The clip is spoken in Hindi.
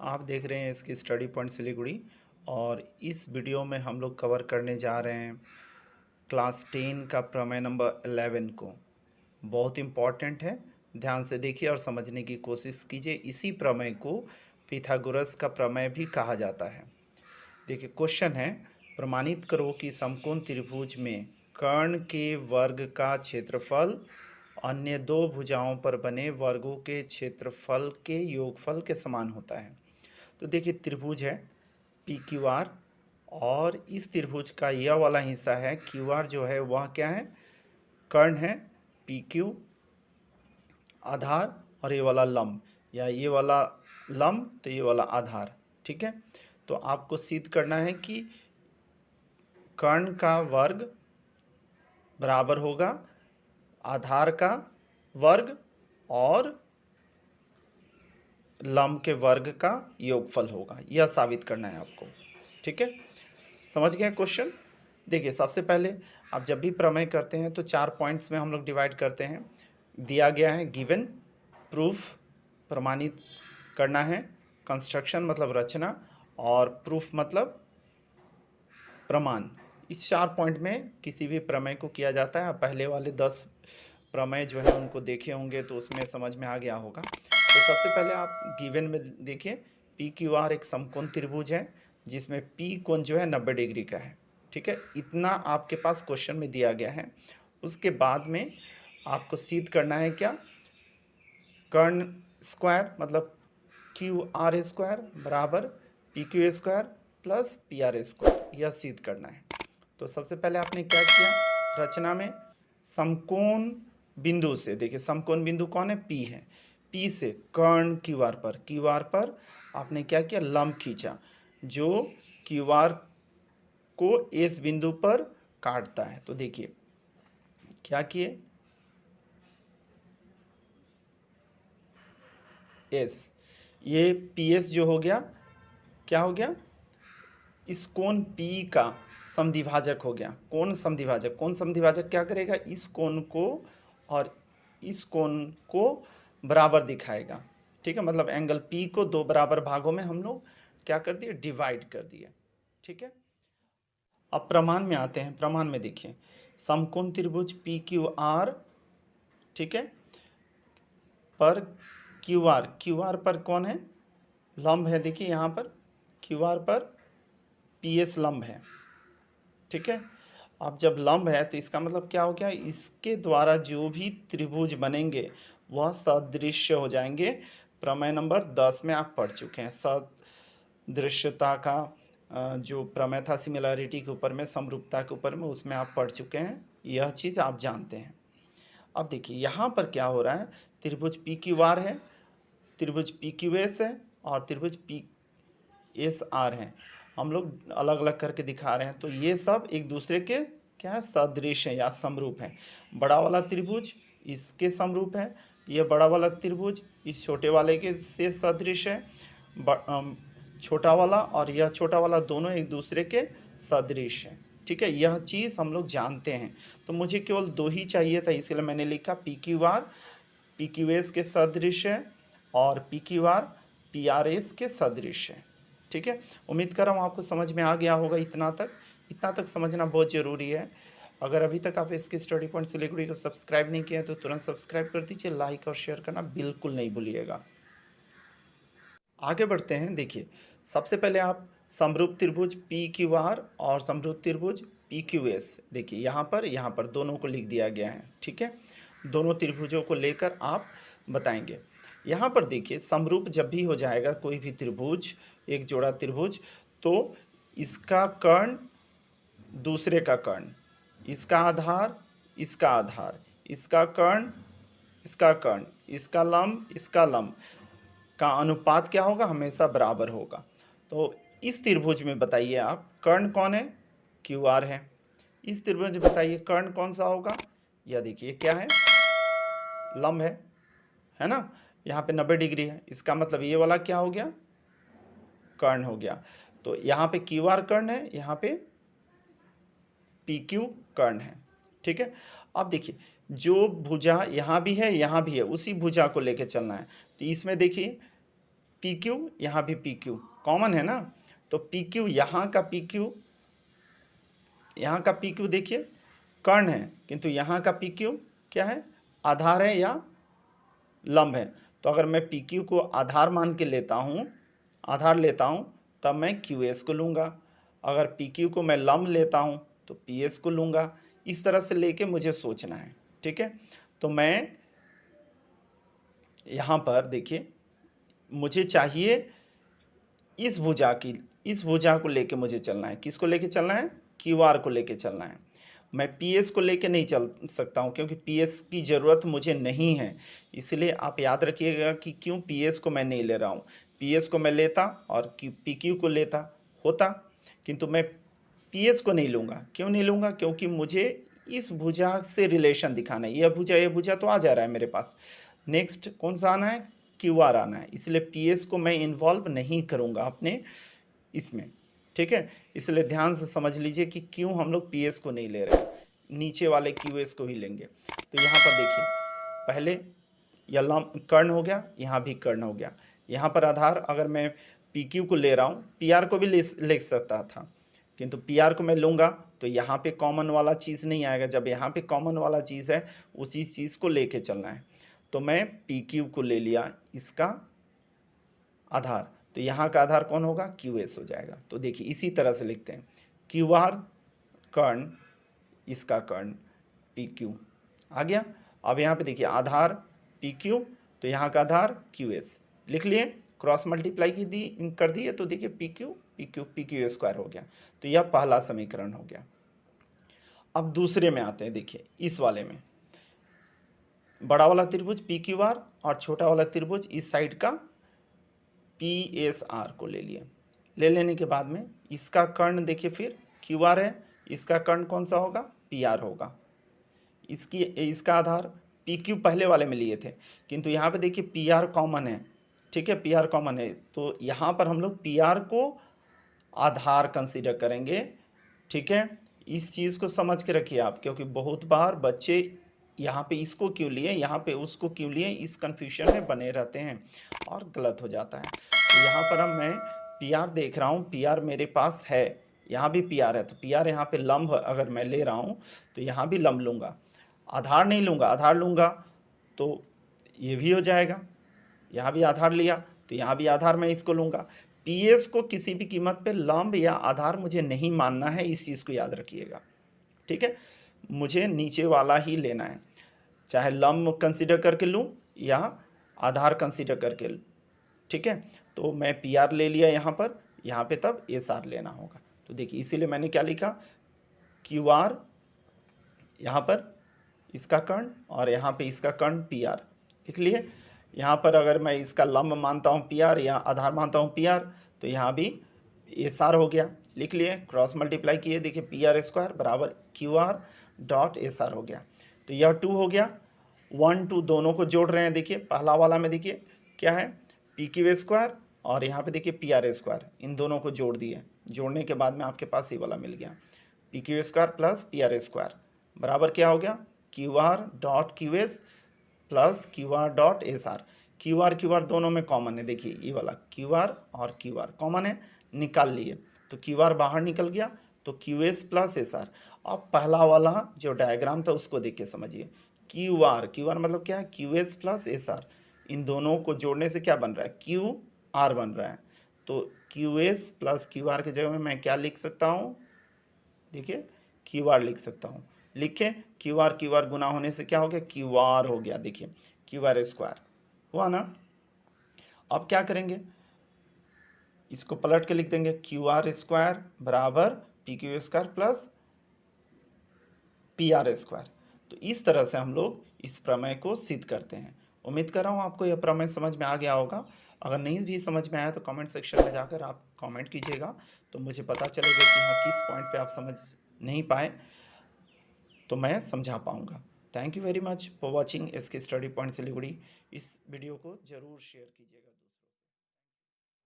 आप देख रहे हैं इसकी स्टडी पॉइंट सिलीगुड़ी। और इस वीडियो में हम लोग कवर करने जा रहे हैं क्लास 10 का प्रमेय नंबर 11 को। बहुत इम्पॉर्टेंट है, ध्यान से देखिए और समझने की कोशिश कीजिए। इसी प्रमेय को पिथागोरस का प्रमेय भी कहा जाता है। देखिए क्वेश्चन है, प्रमाणित करो कि समकोण त्रिभुज में कर्ण के वर्ग का क्षेत्रफल अन्य दो भुजाओं पर बने वर्गों के क्षेत्रफल के योगफल के समान होता है। तो देखिए त्रिभुज है पी क्यू आर, और इस त्रिभुज का यह वाला हिस्सा है क्यू आर जो है वह क्या है, कर्ण है, पी क्यू आधार, और ये वाला लंब, या ये वाला लंब तो ये वाला आधार। ठीक है, तो आपको सिद्ध करना है कि कर्ण का वर्ग बराबर होगा आधार का वर्ग और लंब के वर्ग का योगफल होगा, यह साबित करना है आपको। ठीक है, समझ गए क्वेश्चन। देखिए सबसे पहले आप जब भी प्रमेय करते हैं तो 4 पॉइंट्स में हम लोग डिवाइड करते हैं। दिया गया है गिवन, प्रूफ प्रमाणित करना है, कंस्ट्रक्शन मतलब रचना, और प्रूफ मतलब प्रमाण। इस 4 पॉइंट में किसी भी प्रमेय को किया जाता है। पहले वाले 10 प्रमेय जो है उनको देखे होंगे तो उसमें समझ में आ गया होगा। तो सबसे पहले आप गिवन में देखिए, पी क्यू आर एक समकोण त्रिभुज है जिसमें पी कोण जो है 90 डिग्री का है। ठीक है, इतना आपके पास क्वेश्चन में दिया गया है। उसके बाद में आपको सिद्ध करना है क्या, कर्ण स्क्वायर मतलब क्यू आर स्क्वायर बराबर P Q square plus P R square, यह सिद्ध करना है। तो सबसे पहले आपने क्या किया, रचना में समकोण बिंदु से, देखिए समकोण बिंदु कौन है, पी है, पी से कर्ण क्यू आर पर आपने क्या किया, लंब खींचा जो क्यू आर को इस बिंदु पर काटता है। तो देखिए क्या किए, एस, ये पी एस जो हो गया, क्या हो गया, इस कोण पी का समद्विभाजक हो गया। कोण समद्विभाजक, कोण समद्विभाजक क्या करेगा, इस कोण को और इस कोण को बराबर दिखाएगा। ठीक है, मतलब एंगल पी को दो बराबर भागों में हम लोग क्या कर दिए, डिवाइड कर दिए। ठीक है, अब प्रमाण में आते हैं। प्रमाण में देखिए समकोण त्रिभुज पी क्यू आर, ठीक है, पर क्यू आर पर कौन है, लंब है। देखिए यहाँ पर क्यू आर पर पी एस लंब है। ठीक है, अब जब लंब है तो इसका मतलब क्या हो गया, इसके द्वारा जो भी त्रिभुज बनेंगे वह सदृश्य हो जाएंगे। प्रमेय नंबर 10 में आप पढ़ चुके हैं सदृश्यता का जो प्रमेय था सिमिलरिटी के ऊपर में, समरूपता के ऊपर में, उसमें आप पढ़ चुके हैं, यह चीज़ आप जानते हैं। अब देखिए यहाँ पर क्या हो रहा है, त्रिभुज पी क्यू आर है, त्रिभुज पी क्यू एस है, और त्रिभुज पी एस आर है। हम लोग अलग अलग करके दिखा रहे हैं, तो ये सब एक दूसरे के क्या है, सदृश है या समरूप है। बड़ा वाला त्रिभुज इसके समरूप है, ये बड़ा वाला त्रिभुज इस छोटे वाले के से सदृश है। छोटा वाला और यह छोटा वाला दोनों एक दूसरे के सदृश है। ठीक है, यह चीज़ हम लोग जानते हैं। तो मुझे केवल 2 ही चाहिए था, इसलिए मैंने लिखा P Q R P Q S के सदृश है और P Q R P R S के सदृश है। ठीक है, उम्मीद कर रहा हूँ आपको समझ में आ गया होगा। इतना तक समझना बहुत ज़रूरी है। अगर अभी तक आप इसके स्टडी पॉइंट सिलीगुड़ी को सब्सक्राइब नहीं किया तो तुरंत सब्सक्राइब कर दीजिए, लाइक और शेयर करना बिल्कुल नहीं भूलिएगा। आगे बढ़ते हैं। देखिए सबसे पहले आप समरूप त्रिभुज पी क्यू आर और समरूप त्रिभुज पी क्यू एस, देखिए यहाँ पर दोनों को लिख दिया गया है। ठीक है, दोनों त्रिभुजों को लेकर आप बताएंगे। यहाँ पर देखिए समरूप जब भी हो जाएगा कोई भी त्रिभुज, एक जोड़ा त्रिभुज, तो इसका कर्ण दूसरे का कर्ण, इसका आधार इसका आधार, इसका कर्ण इसका कर्ण, इसका लंब का अनुपात क्या होगा, हमेशा बराबर होगा। तो इस त्रिभुज में बताइए आप कर्ण कौन है, क्यू आर है। इस त्रिभुज में बताइए कर्ण कौन सा होगा, यह देखिए क्या है, लंब है ना, यहाँ पे 90 डिग्री है, इसका मतलब ये वाला क्या हो गया, कर्ण हो गया। तो यहाँ पे क्यू आर कर्ण है, यहाँ पे पी क्यू कर्ण है। ठीक है, अब देखिए जो भुजा यहाँ भी है यहाँ भी है, उसी भुजा को लेके चलना है। तो इसमें देखिए पी क्यू, यहाँ भी पी क्यू कॉमन है ना, तो पी क्यू यहाँ का पी क्यू, यहाँ का पी क्यू देखिए कर्ण है, किंतु यहाँ का पी क्यू क्या है, आधार है या लंब है। तो अगर मैं पी क्यू को आधार मान के लेता हूँ, आधार लेता हूँ, तब मैं क्यू एस को लूँगा। अगर पी क्यू को मैं लंब लेता हूँ तो पी एस को लूँगा। इस तरह से लेके मुझे सोचना है, ठीक है। तो मैं यहाँ पर देखिए, मुझे चाहिए इस भुजा को लेके मुझे चलना है। किसको लेके चलना है, क्यू आर को लेके चलना है। मैं पी एस को लेके नहीं चल सकता हूँ, क्योंकि पी एस की ज़रूरत मुझे नहीं है। इसलिए आप याद रखिएगा कि क्यों पी एस को मैं नहीं ले रहा हूँ। पी एस को मैं लेता और पी क्यू को लेता होता, किंतु मैं पी एस को नहीं लूँगा। क्यों नहीं लूँगा, क्योंकि मुझे इस भुजा से रिलेशन दिखाना है। यह भुजा तो आ जा रहा है मेरे पास। नेक्स्ट कौन सा आना है, क्यू आर आना है। इसलिए पी एस को मैं इन्वॉल्व नहीं करूँगा अपने इसमें, ठीक है। इसलिए ध्यान से समझ लीजिए कि क्यों हम लोग पी एस को नहीं ले रहे हैं, नीचे वाले क्यू एस को ही लेंगे। तो यहाँ पर देखिए, पहले यह कर्ण हो गया, यहाँ भी कर्ण हो गया। यहाँ पर आधार अगर मैं पी क्यू को ले रहा हूँ, पी आर को भी ले सकता था, किंतु पी आर को मैं लूँगा तो यहाँ पे कॉमन वाला चीज़ नहीं आएगा। जब यहाँ पे कॉमन वाला चीज़ है, उसी चीज़ को लेके चलना है। तो मैं पी क्यू को ले लिया, इसका आधार, तो यहाँ का आधार कौन होगा, क्यू एस हो जाएगा। तो देखिए इसी तरह से लिखते हैं, क्यू आर कर्ण, इसका कर्ण पी क्यू आ गया। अब यहाँ पे देखिए आधार पी क्यू, तो यहाँ का आधार क्यू एस लिख लिए, क्रॉस मल्टीप्लाई कर दिए, तो देखिए पी क्यू स्क्वायर हो गया। तो यह पहला समीकरण हो गया। अब दूसरे में आते हैं, देखिए इस वाले में बड़ा वाला त्रिभुज पी क्यू आर और छोटा वाला त्रिभुज इस साइड का पी एस आर को ले लिए। ले लेने के बाद में इसका कर्ण देखिए, फिर क्यू आर है, इसका कर्ण कौन सा होगा, पी आर होगा। इसका आधार पी क्यू पहले वाले में लिए थे, किंतु यहाँ पे देखिए पी आर कॉमन है, ठीक है, पी आर कॉमन है। तो यहाँ पर हम लोग पी आर को आधार कंसीडर करेंगे, ठीक है। इस चीज़ को समझ के रखिए आप, क्योंकि बहुत बार बच्चे यहाँ पे इसको क्यों लिए, यहाँ पे उसको क्यों लिए, इस कन्फ्यूजन में बने रहते हैं और गलत हो जाता है। तो यहाँ पर अब मैं पी आर देख रहा हूँ, पी आर मेरे पास है, यहाँ भी पी आर है, तो पी आर यहाँ पे लंब अगर मैं ले रहा हूँ तो यहाँ भी लंब लूँगा, आधार नहीं लूँगा। आधार लूँगा तो ये भी हो जाएगा, यहाँ भी आधार लिया तो यहाँ भी आधार मैं इसको लूँगा। पी एस को किसी भी कीमत पे लंब या आधार मुझे नहीं मानना है, इस चीज़ को याद रखिएगा, ठीक है। मुझे नीचे वाला ही लेना है, चाहे लंब कंसीडर करके लूँ या आधार कंसीडर करके, ठीक है। तो मैं पी आर ले लिया यहाँ पे तब एस आर लेना होगा। तो देखिए इसीलिए मैंने क्या लिखा, क्यू आर यहाँ पर इसका कर्ण और यहाँ पे इसका कर्ण पी आर लिख लिए। यहाँ पर अगर मैं इसका लंब मानता हूँ पी आर या आधार मानता हूँ पी आर, तो यहाँ भी एस आर हो गया, लिख लिए, क्रॉस मल्टीप्लाई किए, देखिए पी आर स्क्वायर बराबर Q R dot S R हो गया। तो यह 2 हो गया, 1 2 दोनों को जोड़ रहे हैं। देखिए पहला वाला में देखिए क्या है, पी क्यू स्क्वायर और यहाँ पे देखिए पी आर स्क्वायर, इन दोनों को जोड़ दिए। जोड़ने के बाद में आपके पास ये वाला मिल गया, P Q square plus P R square बराबर क्या हो गया, Q R dot Q S plus Q R dot S R. Q R दोनों में कॉमन है, देखिए ये वाला क्यू आर और क्यू आर कॉमन है, निकाल लिए, तो क्यू आर बाहर निकल गया, तो Q S plus S are. अब पहला वाला जो डायग्राम था उसको देख के समझिए, क्यू आर मतलब क्या है, Q S plus S R, इन दोनों को जोड़ने से क्या बन रहा है, क्यू आर बन रहा है। तो Q S plus Q R की जगह में मैं क्या लिख सकता हूँ, देखिए क्यू आर लिख सकता हूँ। लिखे क्यू आर गुना होने से क्या हो गया, क्यू आर हो गया, देखिए क्यू आर स्क्वायर हुआ ना। अब क्या करेंगे, इसको पलट के लिख देंगे, क्यू आर स्क्वायर बराबर P Q square plus P R square. तो इस तरह से हम लोग इस प्रमेय को सिद्ध करते हैं। उम्मीद कर रहा हूँ आपको यह प्रमेय समझ में आ गया होगा। अगर नहीं भी समझ में आया तो कमेंट सेक्शन में जाकर आप कमेंट कीजिएगा, तो मुझे पता चलेगा कि हाँ किस पॉइंट पे आप समझ नहीं पाए, तो मैं समझा पाऊँगा। Thank you very much for watching SK study point Siliguri. इस वीडियो को ज़रूर शेयर कीजिएगा।